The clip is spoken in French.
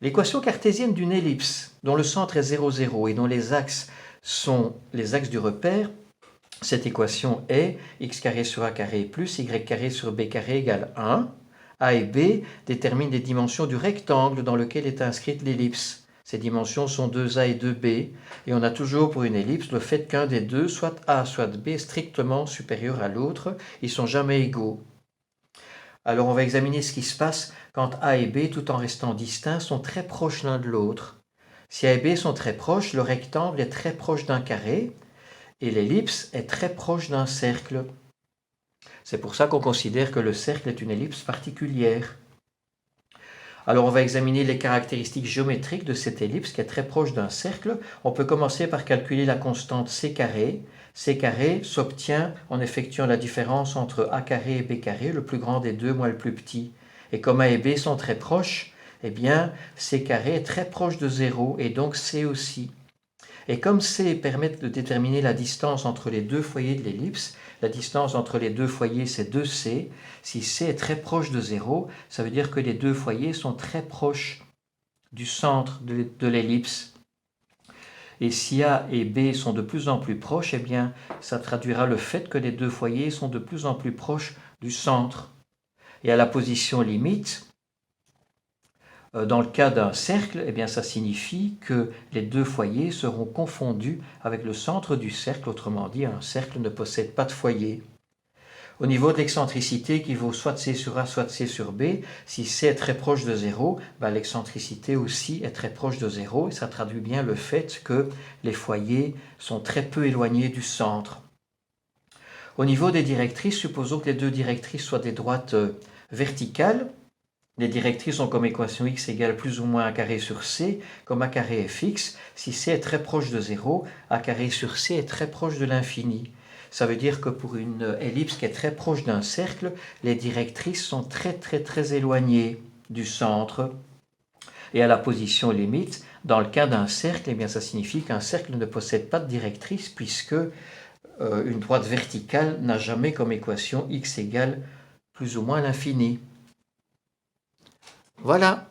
L'équation cartésienne d'une ellipse dont le centre est 0, 0 et dont les axes sont les axes du repère, cette équation est x carré sur a carré plus y carré sur b carré égale 1. A et B déterminent les dimensions du rectangle dans lequel est inscrite l'ellipse. Ces dimensions sont 2A et 2B, et on a toujours pour une ellipse le fait qu'un des deux, soit A soit B, est strictement supérieur à l'autre. Ils ne sont jamais égaux. Alors on va examiner ce qui se passe quand A et B, tout en restant distincts, sont très proches l'un de l'autre. Si A et B sont très proches, le rectangle est très proche d'un carré, et l'ellipse est très proche d'un cercle. C'est pour ça qu'on considère que le cercle est une ellipse particulière. Alors on va examiner les caractéristiques géométriques de cette ellipse qui est très proche d'un cercle. On peut commencer par calculer la constante c carré. C carré s'obtient en effectuant la différence entre a carré et b carré, le plus grand des deux moins le plus petit. Et comme a et b sont très proches, eh bien c carré est très proche de 0 et donc c aussi. Et comme C permet de déterminer la distance entre les deux foyers de l'ellipse, la distance entre les deux foyers c'est 2C. Si C est très proche de 0, ça veut dire que les deux foyers sont très proches du centre de l'ellipse. Et si A et B sont de plus en plus proches, eh bien, ça traduira le fait que les deux foyers sont de plus en plus proches du centre. Et à la position limite, dans le cas d'un cercle, eh bien, ça signifie que les deux foyers seront confondus avec le centre du cercle, autrement dit, un cercle ne possède pas de foyer. Au niveau de l'excentricité qui vaut soit C sur A, soit C sur B, si C est très proche de 0, l'excentricité aussi est très proche de 0, et ça traduit bien le fait que les foyers sont très peu éloignés du centre. Au niveau des directrices, supposons que les deux directrices soient des droites verticales. Les directrices ont comme équation x égale plus ou moins a carré sur c, comme a carré est fixe. Si c est très proche de 0, a carré sur c est très proche de l'infini. Ça veut dire que pour une ellipse qui est très proche d'un cercle, les directrices sont très éloignées du centre. Et à la position limite, dans le cas d'un cercle, eh bien, ça signifie qu'un cercle ne possède pas de directrice puisque une droite verticale n'a jamais comme équation x égale plus ou moins l'infini. Voilà.